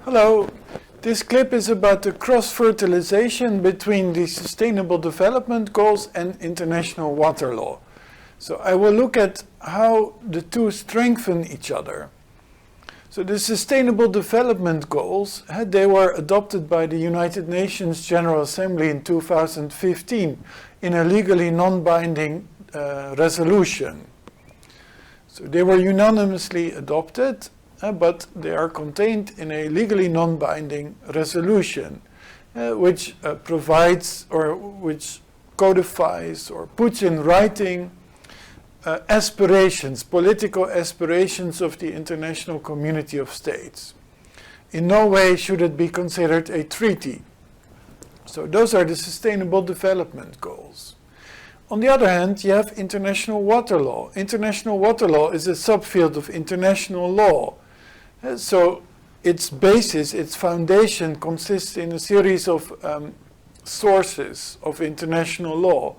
Hello, this clip is about the cross-fertilisation between the Sustainable Development Goals and international water law. So I will look at how the two strengthen each other. So the Sustainable Development Goals, they were adopted by the United Nations General Assembly in 2015 in a legally non-binding resolution. So they were unanimously adopted, but they are contained in a legally non-binding resolution, which provides or which codifies or puts in writing aspirations, political aspirations of the international community of states. In no way should it be considered a treaty. So those are the Sustainable Development Goals. On the other hand, you have international water law. International water law is a subfield of international law. So its basis, its foundation consists in a series of sources of international law.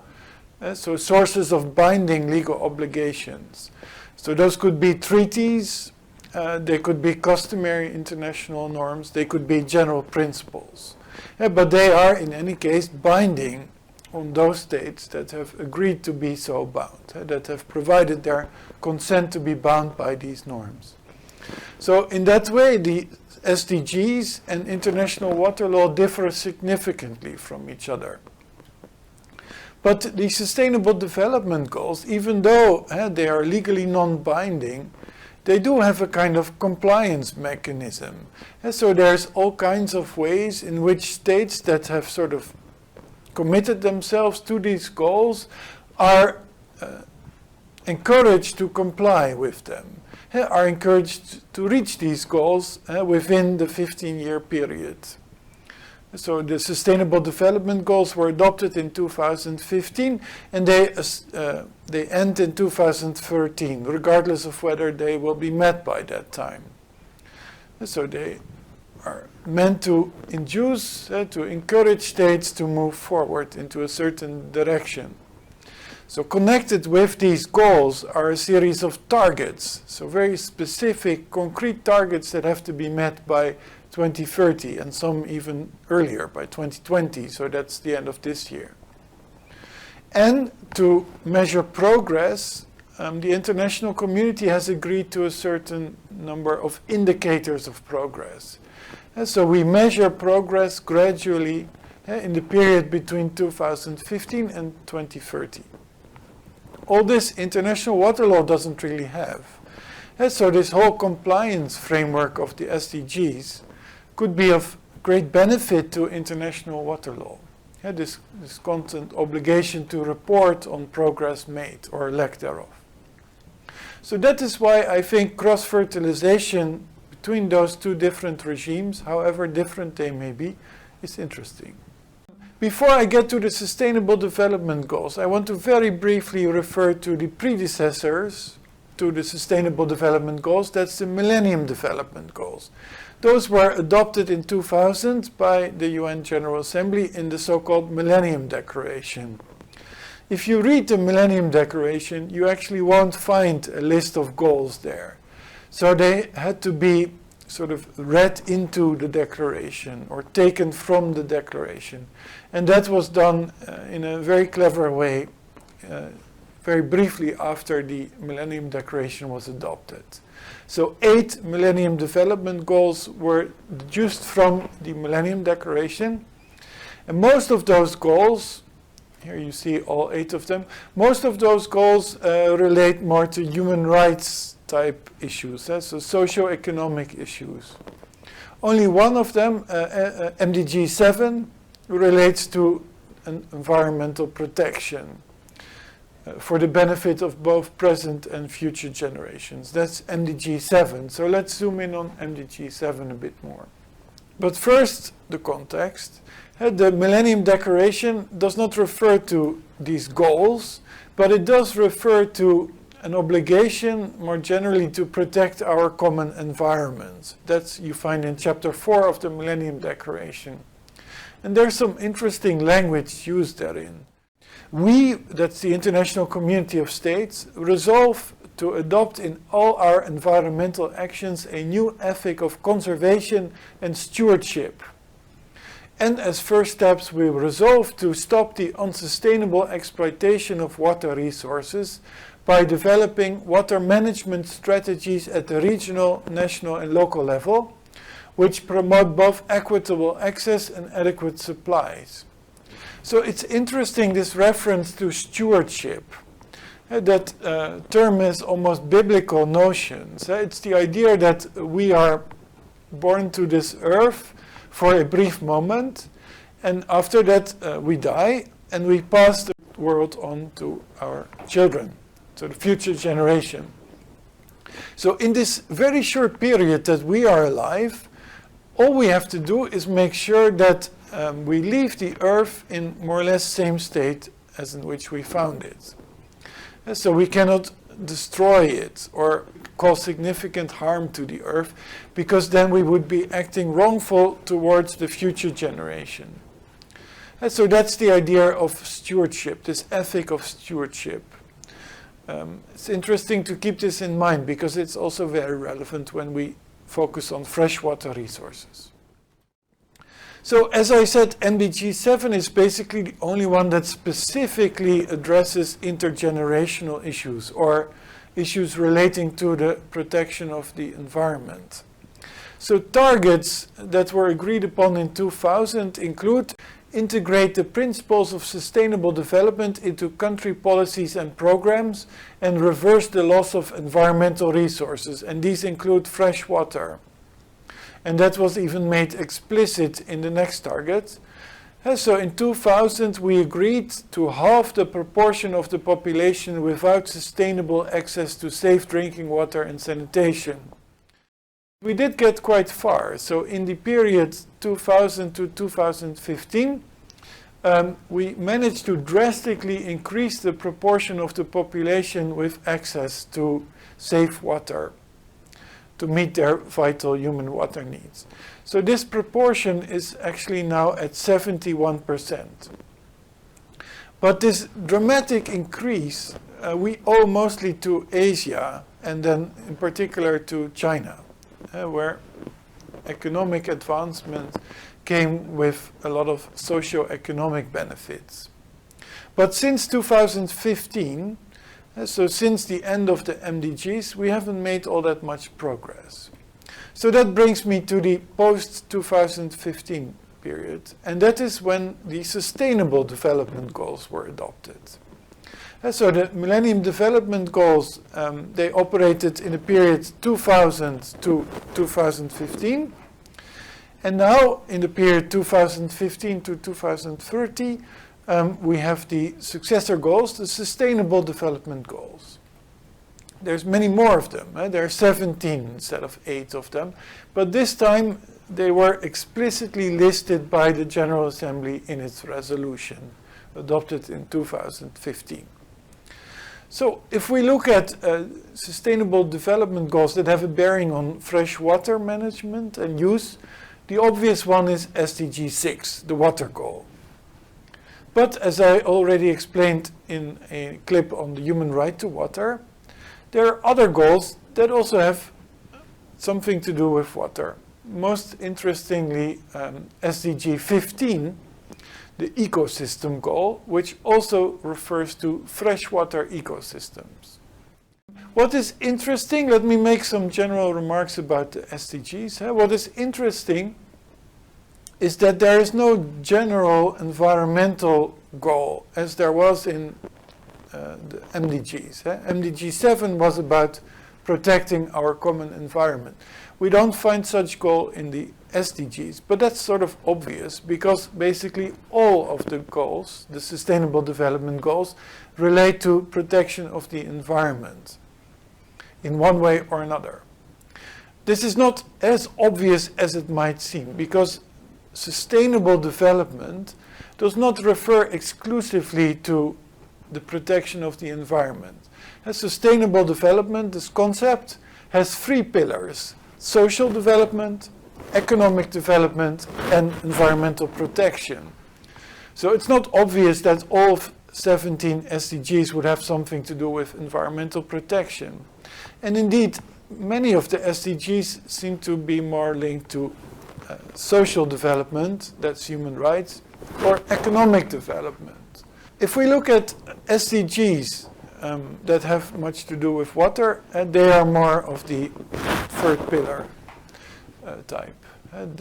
So sources of binding legal obligations. So those could be treaties, they could be customary international norms, they could be general principles. But they are in any case binding on those states that have agreed to be so bound, that have provided their consent to be bound by these norms. So in that way, the SDGs and international water law differ significantly from each other. But the Sustainable Development Goals, even though they are legally non-binding, they do have a kind of compliance mechanism. So there's all kinds of ways in which states that have sort of committed themselves to these goals are encouraged to comply with them, are encouraged to reach these goals within the 15-year period. So the Sustainable Development Goals were adopted in 2015 and they end in 2013, regardless of whether they will be met by that time. So they are meant to induce, to encourage states to move forward into a certain direction. So connected with these goals are a series of targets, so very specific, concrete targets that have to be met by 2030 and some even earlier, by 2020, so that's the end of this year. And to measure progress, the international community has agreed to a certain number of indicators of progress. So we measure progress gradually in the period between 2015 and 2030. All this international water law doesn't really have. So this whole compliance framework of the SDGs could be of great benefit to international water law. This constant obligation to report on progress made or lack thereof. So that is why I think cross-fertilization between those two different regimes, however different they may be, is interesting. Before I get to the Sustainable Development Goals, I want to very briefly refer to the predecessors to the Sustainable Development Goals. That's the Millennium Development Goals. Those were adopted in 2000 by the UN General Assembly in the so-called Millennium Declaration. If you read the Millennium Declaration, you actually won't find a list of goals there. So they had to be sort of read into the declaration or taken from the declaration. And that was done in a very clever way, very briefly after the Millennium Declaration was adopted. So 8 Millennium Development Goals were deduced from the Millennium Declaration. And most of those goals, here you see all 8 of them, most of those goals relate more to human rights type issues, so socio-economic issues. Only one of them, MDG 7, relates to environmental protection for the benefit of both present and future generations. That's MDG 7. So let's zoom in on MDG 7 a bit more. But first, the context. The Millennium Declaration does not refer to these goals, but it does refer to an obligation more generally to protect our common environment. That's you find in chapter 4 of the Millennium Declaration. And there's some interesting language used therein. We, that's the international community of states, resolve to adopt in all our environmental actions a new ethic of conservation and stewardship. And as first steps, we resolve to stop the unsustainable exploitation of water resources by developing water management strategies at the regional, national and local level, which promote both equitable access and adequate supplies. So it's interesting, this reference to stewardship. That term has almost biblical notions. It's the idea that we are born to this earth for a brief moment, and after that we die, and we pass the world on to our children, to the future generation. So in this very short period that we are alive, all we have to do is make sure that we leave the earth in more or less same state as in which we found it. So we cannot destroy it or cause significant harm to the earth, because then we would be acting wrongful towards the future generation. And so that's the idea of stewardship, this ethic of stewardship. It's interesting to keep this in mind, because it's also very relevant when we focus on freshwater resources. So as I said, MDG 7 is basically the only one that specifically addresses intergenerational issues or issues relating to the protection of the environment. So targets that were agreed upon in 2000 include integrate the principles of sustainable development into country policies and programs and reverse the loss of environmental resources, and these include fresh water. And that was even made explicit in the next target. So in 2000 we agreed to halve the proportion of the population without sustainable access to safe drinking water and sanitation. We did get quite far. So in the period 2000 to 2015, we managed to drastically increase the proportion of the population with access to safe water to meet their vital human water needs. So this proportion is actually now at 71%. But this dramatic increase we owe mostly to Asia, and then in particular to China, where economic advancement came with a lot of socio-economic benefits. But since 2015, so since the end of the MDGs, we haven't made all that much progress. So that brings me to the post-2015 period, and that is when the Sustainable Development Goals were adopted. So the Millennium Development Goals, they operated in the period 2000 to 2015, and now in the period 2015 to 2030, we have the successor goals, the Sustainable Development Goals. There's many more of them. There are 17 instead of 8 of them. But this time they were explicitly listed by the General Assembly in its resolution adopted in 2015. So if we look at Sustainable Development Goals that have a bearing on fresh water management and use, the obvious one is SDG 6, the water goal. But as I already explained in a clip on the human right to water, there are other goals that also have something to do with water. Most interestingly, SDG 15, the ecosystem goal, which also refers to freshwater ecosystems. What is interesting, let me make some general remarks about the SDGs. What is interesting is that there is no general environmental goal as there was in the MDGs. MDG 7 was about protecting our common environment. We don't find such goal in the SDGs, but that's sort of obvious because basically all of the goals, the Sustainable Development Goals, relate to protection of the environment in one way or another. This is not as obvious as it might seem, because sustainable development does not refer exclusively to the protection of the environment. As sustainable development, this concept has 3 pillars: social development, economic development, and environmental protection. So it's not obvious that all 17 SDGs would have something to do with environmental protection. And indeed, many of the SDGs seem to be more linked to social development, that's human rights, or economic development. If we look at SDGs that have much to do with water, they are more of the third pillar type.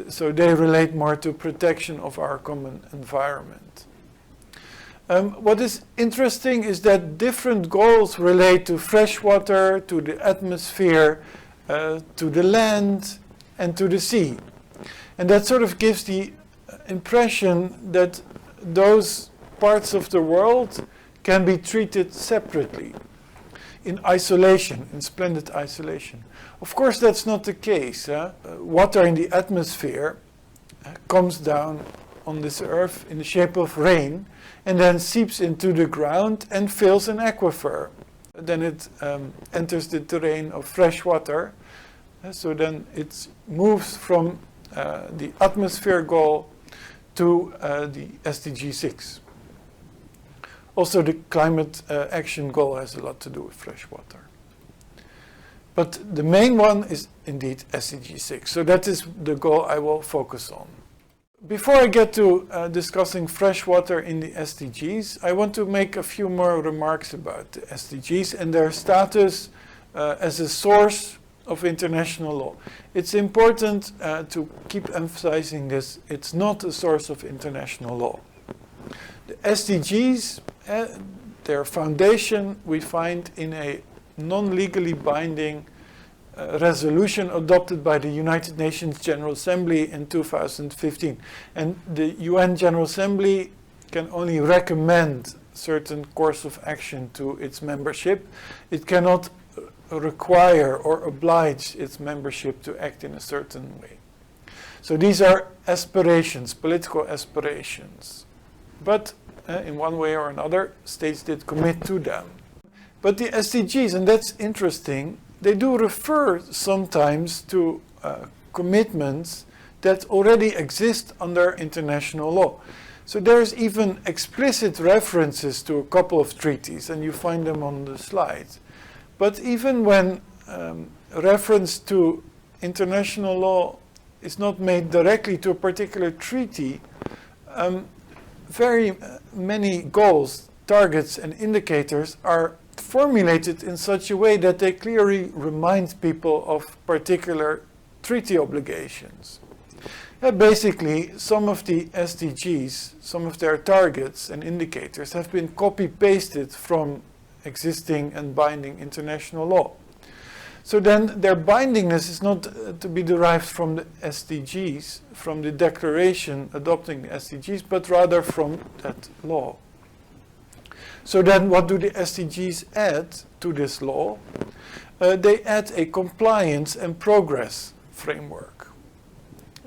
So they relate more to protection of our common environment. What is interesting is that different goals relate to fresh water, to the atmosphere, to the land, and to the sea. And that sort of gives the impression that those parts of the world can be treated separately, in isolation, in splendid isolation. Of course, that's not the case. Water in the atmosphere comes down on this earth in the shape of rain and then seeps into the ground and fills an aquifer. Then it enters the terrain of fresh water. So then it moves from the atmosphere goal to the SDG 6. Also, the climate action goal has a lot to do with fresh water. But the main one is indeed SDG 6. So that is the goal I will focus on. Before I get to discussing fresh water in the SDGs, I want to make a few more remarks about the SDGs and their status as a source of international law. It's important to keep emphasizing this. It's not a source of international law. The SDGs, their foundation we find in a non-legally binding resolution adopted by the United Nations General Assembly in 2015. And the UN General Assembly can only recommend certain course of action to its membership. It cannot require or oblige its membership to act in a certain way. So these are aspirations, political aspirations. But in one way or another, states did commit to them. But the SDGs, and that's interesting, they do refer sometimes to commitments that already exist under international law. So there's even explicit references to a couple of treaties, and you find them on the slides. But even when reference to international law is not made directly to a particular treaty, very many goals, targets, and indicators are formulated in such a way that they clearly remind people of particular treaty obligations. Basically, some of the SDGs, some of their targets and indicators have been copy-pasted from existing and binding international law. So then their bindingness is not to be derived from the SDGs, from the declaration adopting the SDGs, but rather from that law. So then what do the SDGs add to this law? They add a compliance and progress framework.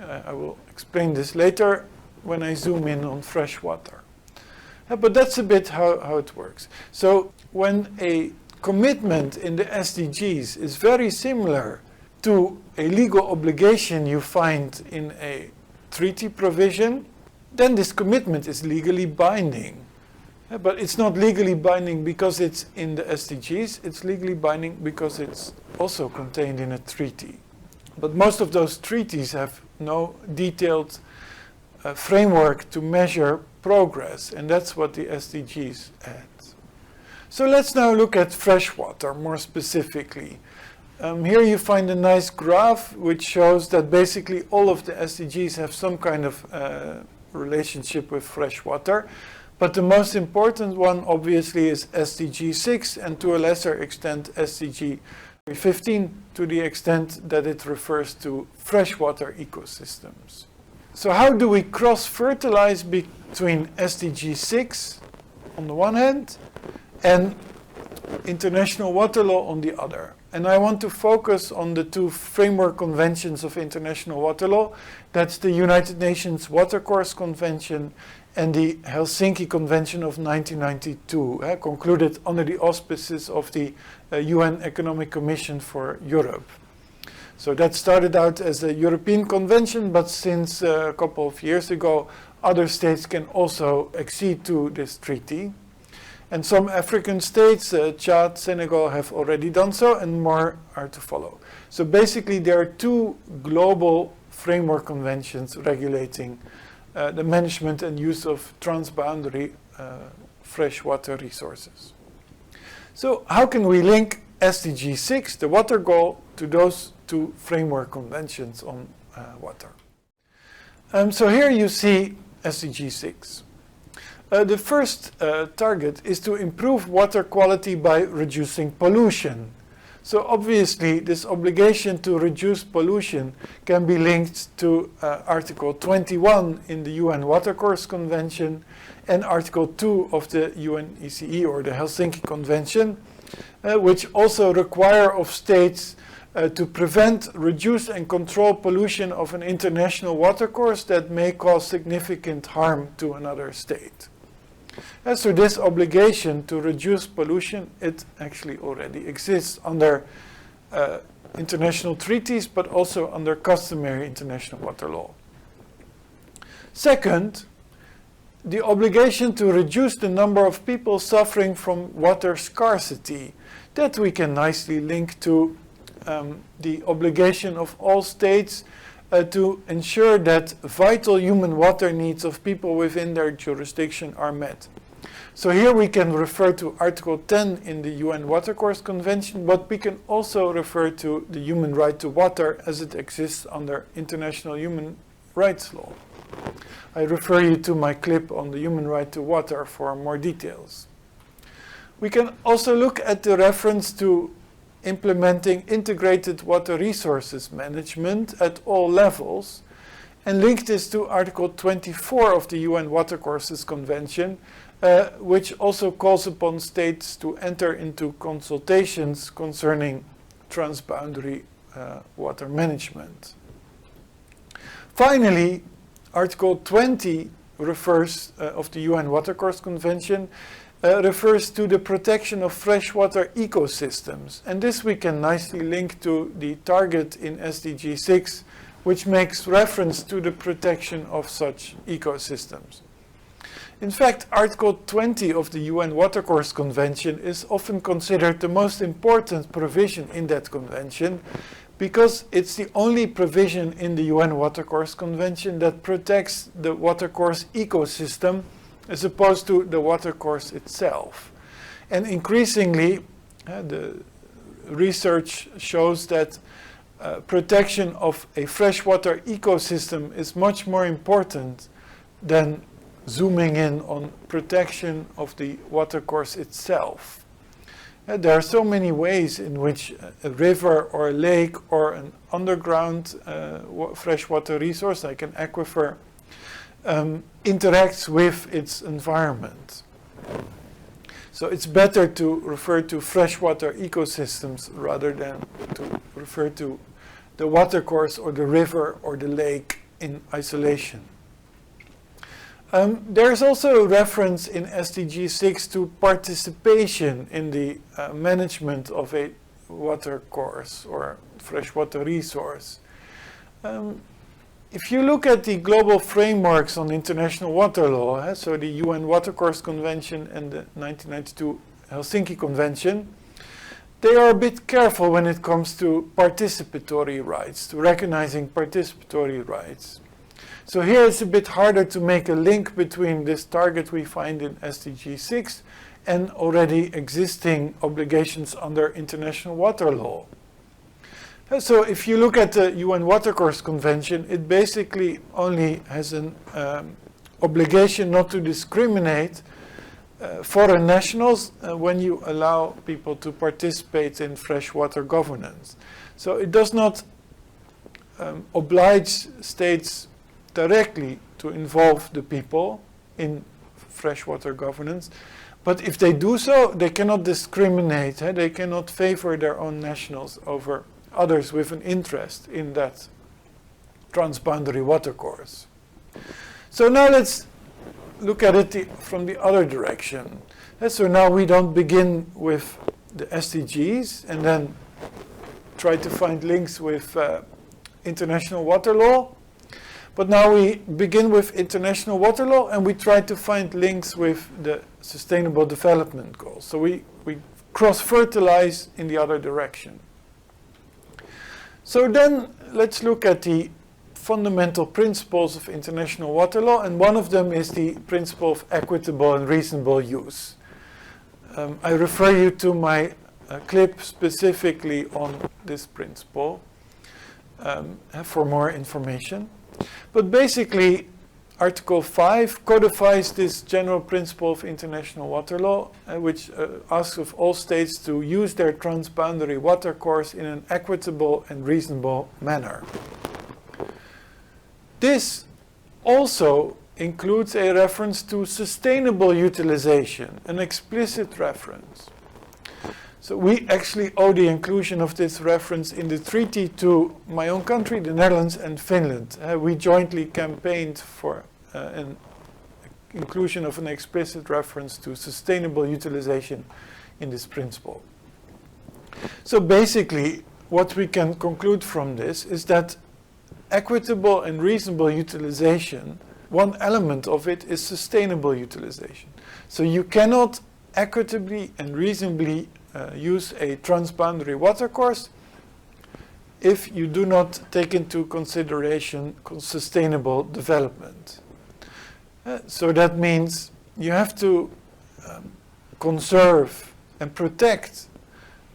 I will explain this later when I zoom in on fresh water. But that's a bit how it works. So when a commitment in the SDGs is very similar to a legal obligation you find in a treaty provision, then this commitment is legally binding. But it's not legally binding because it's in the SDGs, it's legally binding because it's also contained in a treaty. But most of those treaties have no detailed framework to measure progress, and that's what the SDGs add. So let's now look at freshwater more specifically. Here you find a nice graph which shows that basically all of the SDGs have some kind of relationship with freshwater. But the most important one obviously is SDG 6 and to a lesser extent SDG 15 to the extent that it refers to freshwater ecosystems. So how do we cross-fertilize between SDG 6 on the one hand and international water law on the other? And I want to focus on the two framework conventions of international water law. That's the United Nations Watercourse Convention and the Helsinki Convention of 1992, concluded under the auspices of the UN Economic Commission for Europe. So that started out as a European convention, but since a couple of years ago, other states can also accede to this treaty. And some African states, Chad, Senegal, have already done so, and more are to follow. So basically there are two global framework conventions regulating the management and use of transboundary freshwater resources. So how can we link SDG 6, the water goal, to those two framework conventions on water? So here you see SDG 6. The first target is to improve water quality by reducing pollution. So obviously this obligation to reduce pollution can be linked to Article 21 in the UN Watercourse Convention and Article 2 of the UNECE or the Helsinki Convention, which also require of states to prevent, reduce and control pollution of an international watercourse that may cause significant harm to another state. And so this obligation to reduce pollution, it actually already exists under international treaties, but also under customary international water law. Second, the obligation to reduce the number of people suffering from water scarcity, that we can nicely link to the obligation of all states to ensure that vital human water needs of people within their jurisdiction are met. So here we can refer to Article 10 in the UN Watercourse Convention, but we can also refer to the human right to water as it exists under international human rights law. I refer you to my clip on the human right to water for more details. We can also look at the reference to implementing integrated water resources management at all levels and link this to Article 24 of the UN Watercourses Convention, which also calls upon states to enter into consultations concerning transboundary water management. Finally, Article 20 refers of the UN Watercourse Convention refers to the protection of freshwater ecosystems. And this we can nicely link to the target in SDG 6, which makes reference to the protection of such ecosystems. In fact, Article 20 of the UN Watercourse Convention is often considered the most important provision in that convention because it's the only provision in the UN Watercourse Convention that protects the watercourse ecosystem as opposed to the watercourse itself. And increasingly, the research shows that protection of a freshwater ecosystem is much more important than zooming in on protection of the watercourse itself. There are so many ways in which a river or a lake or an underground freshwater resource, like an aquifer, interacts with its environment. So it's better to refer to freshwater ecosystems rather than to refer to the watercourse or the river or the lake in isolation. There's also a reference in SDG 6 to participation in the management of a watercourse or freshwater resource. If you look at the global frameworks on international water law, so the UN Watercourse Convention and the 1992 Helsinki Convention, they are a bit careful when it comes to participatory rights, to recognizing participatory rights. So here it's a bit harder to make a link between this target we find in SDG 6 and already existing obligations under international water law. So if you look at the UN Watercourse Convention, it basically only has an obligation not to discriminate foreign nationals when you allow people to participate in freshwater governance. So it does not oblige states directly to involve the people in freshwater governance, but if they do so, they cannot discriminate. They cannot favor their own nationals over others with an interest in that transboundary watercourse. So now let's look at it from the other direction. So now we don't begin with the SDGs and then try to find links with international water law, But now we begin with international water law and we try to find links with the Sustainable Development Goals. So we cross-fertilize in the other direction. So then let's look at the fundamental principles of international water law, and one of them is the principle of equitable and reasonable use. I refer you to my clip specifically on this principle for more information. But basically, Article 5 codifies this general principle of international water law, which asks of all states to use their transboundary watercourse in an equitable and reasonable manner. This also includes a reference to sustainable utilization, an explicit reference. So we actually owe the inclusion of this reference in the treaty to my own country, the Netherlands and Finland. We jointly campaigned for an inclusion of an explicit reference to sustainable utilization in this principle. So basically, what we can conclude from this is that equitable and reasonable utilization, one element of it is sustainable utilization. So you cannot equitably and reasonably use a transboundary watercourse if you do not take into consideration sustainable development. So that means you have to conserve and protect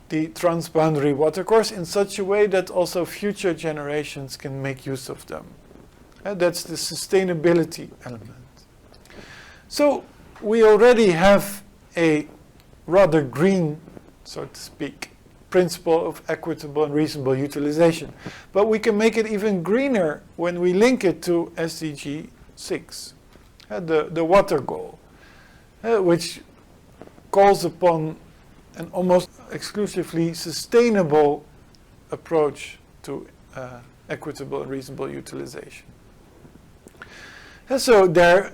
the transboundary watercourse in such a way that also future generations can make use of them. That's the sustainability element. So we already have a rather green, so to speak, principle of equitable and reasonable utilization. But we can make it even greener when we link it to SDG 6, the water goal, which calls upon an almost exclusively sustainable approach to equitable and reasonable utilization. And so there,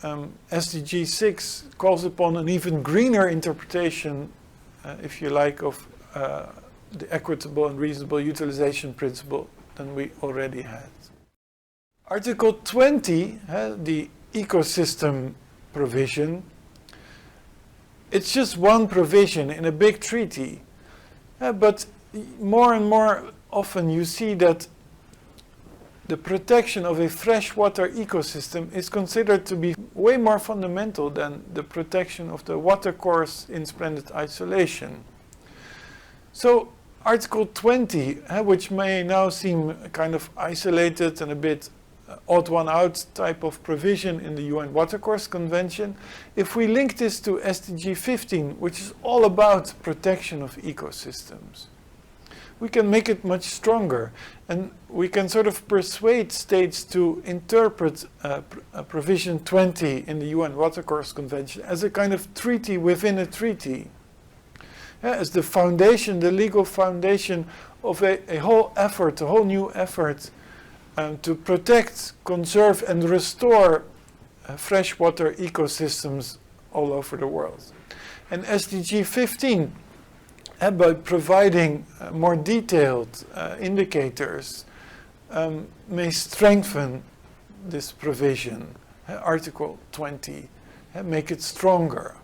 SDG 6 calls upon an even greener interpretation, if you like, of the equitable and reasonable utilization principle than we already had. Article 20, the ecosystem provision, it's just one provision in a big treaty, but more and more often you see that the protection of a freshwater ecosystem is considered to be way more fundamental than the protection of the watercourse in splendid isolation. So Article 20, which may now seem kind of isolated and a bit odd one out type of provision in the UN Watercourse Convention, if we link this to SDG 15, which is all about protection of ecosystems, we can make it much stronger, and we can sort of persuade states to interpret provision 20 in the UN Watercourse Convention as a kind of treaty within a treaty, as the foundation, the legal foundation of a whole effort, a whole new effort to protect, conserve and restore freshwater ecosystems all over the world. And SDG 15, by providing more detailed indicators, may strengthen this provision, Article 20, make it stronger.